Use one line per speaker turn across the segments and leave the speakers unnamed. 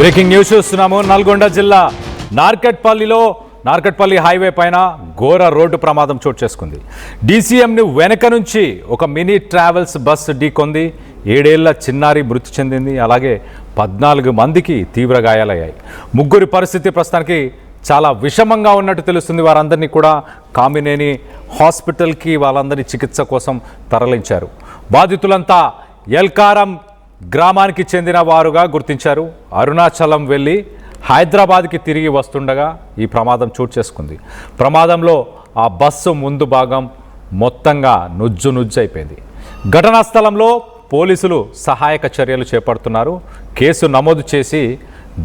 Breaking news చూస్తున్నాము. నల్గొండ జిల్లా Narketpally highway పైన ఘోర రోడ్డు ప్రమాదం చోటు చేసుకుంది. డీసీఎంని వెనక నుంచి ఒక మినీ ట్రావెల్స్ బస్సు ఢీకొంది. 7 ఏళ్ల చిన్నారి మృతి చెందింది. అలాగే 14 మందికి తీవ్ర గాయాలయ్యాయి. ముగ్గురి పరిస్థితి ప్రస్తుతానికి చాలా విషమంగా ఉన్నట్టు తెలుస్తుంది. వారందరినీ కూడా కామినేని హాస్పిటల్కి వాళ్ళందరినీ చికిత్స కోసం తరలించారు. బాధితులంతా ఎల్కారం గ్రామానికి చెందిన వారుగా గుర్తించారు. అరుణాచలం వెళ్ళి హైదరాబాద్కి తిరిగి వస్తుండగా ఈ ప్రమాదం చోటు చేసుకుంది. ప్రమాదంలో ఆ బస్సు ముందు భాగం మొత్తంగా నుజ్జు అయిపోయింది. ఘటనా స్థలంలో పోలీసులు సహాయక చర్యలు చేపడుతున్నారు. కేసు నమోదు చేసి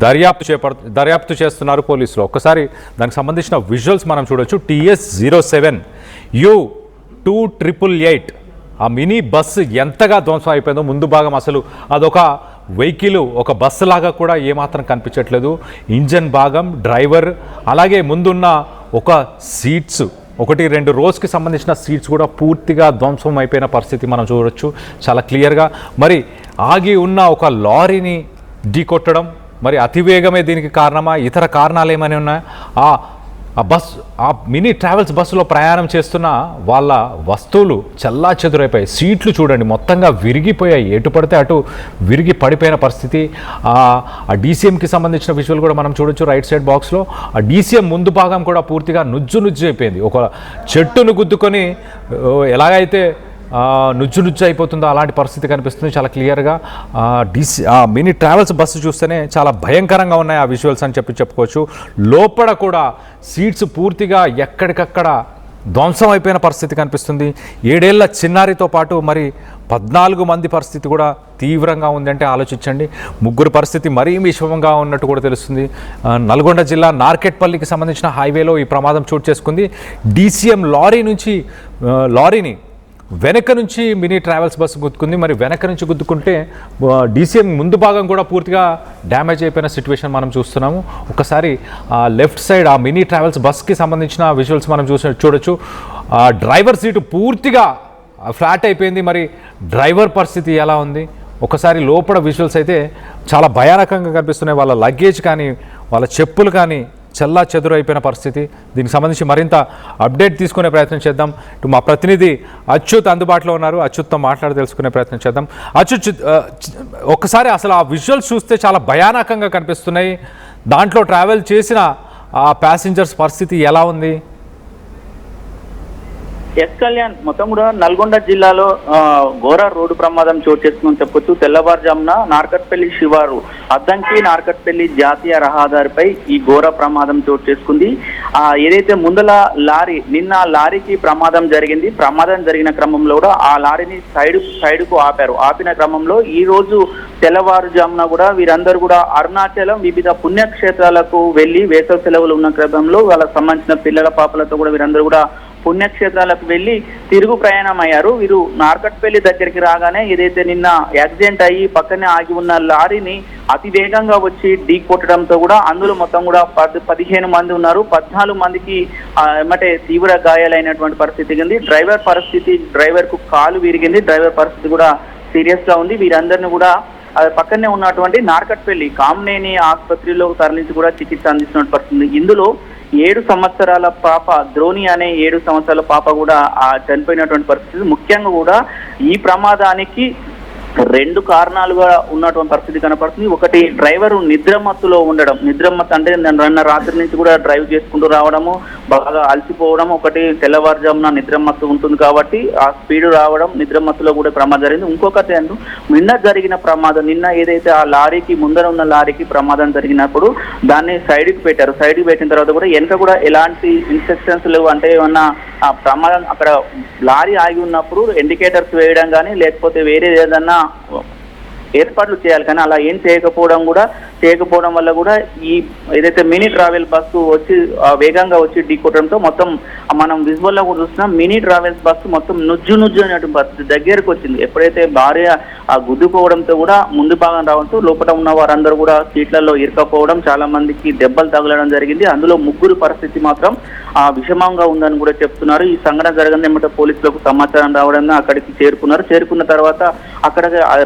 దర్యాప్తు చేస్తున్నారు పోలీసులు. ఒక్కసారి దానికి సంబంధించిన విజువల్స్ మనం చూడొచ్చు. TS07 U2888 ఆ మినీ బస్సు ఎంతగా ధ్వంసం అయిపోయిందో. ముందు భాగం అసలు అదొక వెహికల్, ఒక బస్సు లాగా కూడా ఏమాత్రం కనిపించట్లేదు. ఇంజన్ భాగం, డ్రైవర్, అలాగే ముందున్న ఒక సీట్స్, 1-2 రోస్కి సంబంధించిన సీట్స్ కూడా పూర్తిగా ధ్వంసం అయిపోయిన పరిస్థితి మనం చూడవచ్చు చాలా క్లియర్గా. మరి ఆగి ఉన్న ఒక లారీని ఢీకొట్టడం, మరి అతివేగమే దీనికి కారణమా, ఇతర కారణాలు ఏమైనా ఉన్నాయా? ఆ మినీ ట్రావెల్స్ బస్సులో ప్రయాణం చేస్తున్న వాళ్ళ వస్తువులు చెల్లాచెదురైపోయాయి. సీట్లు చూడండి మొత్తంగా విరిగిపోయాయి. ఎటు పడితే అటు విరిగి పడిపోయిన పరిస్థితి. ఆ డీసీఎంకి సంబంధించిన విజువల్ కూడా మనం చూడొచ్చు రైట్ సైడ్ బాక్స్లో. ఆ డీసీఎం ముందు భాగం కూడా పూర్తిగా నుజ్జు అయిపోయింది. ఒక చెట్టును గుద్దుకొని ఎలాగైతే నుజ్జు అయిపోతుందో అలాంటి పరిస్థితి కనిపిస్తుంది చాలా క్లియర్గా. మినీ ట్రావెల్స్ బస్సు చూస్తేనే చాలా భయంకరంగా ఉన్నాయి ఆ విజువల్స్ అని చెప్పుకోవచ్చు. లోపల కూడా సీట్స్ పూర్తిగా ఎక్కడికక్కడ ధ్వంసం అయిపోయిన పరిస్థితి కనిపిస్తుంది. 7 ఏళ్ల చిన్నారితో పాటు మరి 14 మంది పరిస్థితి కూడా తీవ్రంగా ఉందంటే ఆలోచించండి. ముగ్గురు పరిస్థితి మరీ విషమంగా ఉన్నట్టు కూడా తెలుస్తుంది. నల్గొండ జిల్లా నార్కెట్పల్లికి సంబంధించిన హైవేలో ఈ ప్రమాదం చోటు చేసుకుంది. డీసీఎం లారీని వెనక నుంచి మినీ ట్రావెల్స్ బస్సు గుద్దుకుంది. మరి వెనక నుంచి గుద్దుకుంటే డీసీఎం ముందు భాగం కూడా పూర్తిగా డ్యామేజ్ అయిపోయిన సిచ్యువేషన్ మనం చూస్తున్నాము. ఒకసారి లెఫ్ట్ సైడ్ ఆ మినీ ట్రావెల్స్ బస్కి సంబంధించిన విజువల్స్ మనం చూడొచ్చు. డ్రైవర్ సీటు పూర్తిగా ఫ్లాట్ అయిపోయింది. మరి డ్రైవర్ పరిస్థితి ఎలా ఉంది? ఒకసారి లోపల విజువల్స్ అయితే చాలా భయానకంగా కనిపిస్తున్నాయి. వాళ్ళ లగేజ్ కానీ, వాళ్ళ చెప్పులు కానీ చెల్లా అయిపోయిన పరిస్థితి. దీనికి సంబంధించి మరింత అప్డేట్ తీసుకునే ప్రయత్నం చేద్దాం. ఇటు మా ప్రతినిధి అచ్యుత్ అందుబాటులో ఉన్నారు. అచ్యుత్తో మాట్లాడి తెలుసుకునే ప్రయత్నం చేద్దాం. అచ్యుత్, ఒక్కసారి అసలు ఆ విజువల్స్ చూస్తే చాలా భయానకంగా కనిపిస్తున్నాయి. దాంట్లో ట్రావెల్ చేసిన ఆ ప్యాసింజర్స్ పరిస్థితి ఎలా ఉంది?
ఎస్ కళ్యాణ్, మొత్తం కూడా నల్గొండ జిల్లాలో ఘోర రోడ్డు ప్రమాదం చోటు చేసుకుందని చెప్పొచ్చు. తెల్లవారుజామున నార్కట్పల్లి శివారు అద్దంకి నార్కట్పల్లి జాతీయ రహదారిపై ఈ ఘోర ప్రమాదం చోటు చేసుకుంది. ఏదైతే ముందల లారీ, నిన్న లారీకి ప్రమాదం జరిగింది. ప్రమాదం జరిగిన క్రమంలో కూడా ఆ లారీని సైడ్కు ఆపారు. ఆపిన క్రమంలో ఈ రోజు తెల్లవారుజామున కూడా వీరందరూ కూడా అరుణాచలం వివిధ పుణ్యక్షేత్రాలకు వెళ్ళి వేసవి సెలవులు ఉన్న క్రమంలో వాళ్ళకి సంబంధించిన పిల్లల పాపలతో కూడా వీరందరూ కూడా పుణ్యక్షేత్రాలకు వెళ్ళి తిరుగు ప్రయాణం అయ్యారు. వీరు నార్కట్పల్లి దగ్గరికి రాగానే ఏదైతే నిన్న యాక్సిడెంట్ అయ్యి పక్కనే ఆగి ఉన్న లారీని అతి వేగంగా వచ్చి ఢీ కొట్టడంతో కూడా అందులో మొత్తం కూడా 15 మంది ఉన్నారు. 14 మందికి ఏమంటే తీవ్ర గాయాలైనటువంటి పరిస్థితి ఉంది. డ్రైవర్ కు కాలు విరిగింది. డ్రైవర్ పరిస్థితి కూడా సీరియస్ గా ఉంది. వీరందరినీ కూడా పక్కనే ఉన్నటువంటి నార్కట్పల్లి కామినేని ఆసుపత్రిలో తరలించి కూడా చికిత్స అందిస్తున్న పరిస్థితి. ఇందులో 7 సంవత్సరాల పాప ద్రోణి అనే 7 సంవత్సరాల పాప కూడా చనిపోయినటువంటి పరిస్థితి. ముఖ్యంగా కూడా ఈ ప్రమాదానికి 2 కారణాలుగా ఉన్నటువంటి పరిస్థితి కనపడుతుంది. ఒకటి, డ్రైవరు నిద్రమత్తులో ఉండడం. నిద్రమత్తు అంటే నిన్న రాత్రి నుంచి కూడా డ్రైవ్ చేసుకుంటూ రావడము, బాగా అలసిపోవడం. ఒకటి, తెల్లవారుజామున నిద్రమత్తు ఉంటుంది కాబట్టి ఆ స్పీడ్ రావడం, నిద్రమత్తులో కూడా ప్రమాదం జరిగింది. ఇంకొకటి, నిన్న జరిగిన ప్రమాదం, నిన్న ఏదైతే ఆ లారీకి ముందర ఉన్న లారీకి ప్రమాదం జరిగినప్పుడు దాన్ని సైడ్కి పెట్టారు. సైడ్కి పెట్టిన తర్వాత కూడా వెనక కూడా ఎలాంటి ఇన్స్ట్రక్షన్స్ లేవు. అంటే ఏమన్నా ప్రమాదం అక్కడ లారీ ఆగి ఉన్నప్పుడు ఇండికేటర్స్ వేయడం కానీ లేకపోతే వేరే ఏదన్నా ఏర్పాట్లు చేయాలి. కానీ అలా ఏం చేయకపోవడం వల్ల కూడా ఈ ఏదైతే మినీ ట్రావెల్ బస్సు వచ్చి వేగంగా వచ్చి ఢీకొట్టడంతో మొత్తం మనం విజువల్లో కూడా చూస్తున్నాం. మినీ ట్రావెల్స్ బస్సు మొత్తం నుజ్జు అనేటువంటి పరిస్థితి దగ్గరకు వచ్చింది. ఎప్పుడైతే భారీ గుద్దుకోవడంతో కూడా ముందు భాగం రావడంతో లోపల ఉన్న వారందరూ కూడా సీట్లలో ఇరుకపోవడం, చాలా మందికి దెబ్బలు తగలడం జరిగింది. అందులో ముగ్గురు పరిస్థితి మాత్రం విషమంగా ఉందని కూడా చెప్తున్నారు. ఈ సంఘటన జరగని ఏమంటే పోలీసులకు సమాచారం రావడంతో అక్కడికి చేరుకున్న తర్వాత అక్కడ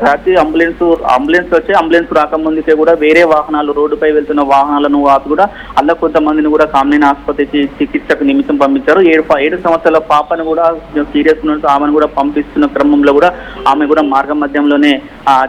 రాత్రి అంబులెన్స్ రాకముందుకే కూడా వేరే వేరే వాహనాలు రోడ్డుపై వెళ్తున్న వాహనాలను ఆపి కూడా అలా కొంతమందిని కూడా కామినేని ఆసుపత్రికి చికిత్సకు నిమిత్తం పంపించారు. 7 సంవత్సరాల పాపను కూడా సీరియస్ ఉన్నట్టు ఆమెను కూడా పంపిస్తున్న క్రమంలో కూడా ఆమె కూడా మార్గ మధ్యంలోనే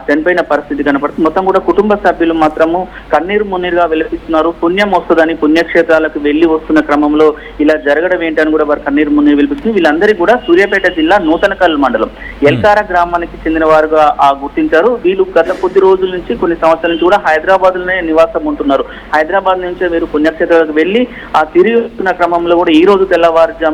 చనిపోయిన పరిస్థితి కనపడుతుంది. మొత్తం కూడా కుటుంబ సభ్యులు మాత్రము కన్నీరు మున్నీరుగా వెలిపిస్తున్నారు. పుణ్యం వస్తుందని పుణ్యక్షేత్రాలకు వెళ్లి వస్తున్న క్రమంలో ఇలా జరగడం ఏంటని కూడా వారు కన్నీరు మున్నీరు వెలిపిస్తుంది. వీళ్ళందరికీ కూడా సూర్యాపేట జిల్లా నూతనకల్ మండలం ఎల్కార గ్రామానికి చెందిన వారుగా గుర్తించారు. వీళ్ళు గత కొద్ది రోజుల నుంచి కొన్ని సంవత్సరాల నుంచి కూడా హైదరాబాద్ లోనే నివాసం ఉంటున్నారు. హైదరాబాద్ నుంచి వీరు పుణ్యక్షేత్రాలకు వెళ్లి తిరిగి వస్తున్న క్రమంలో కూడా ఈ రోజు తెల్లవారుజాము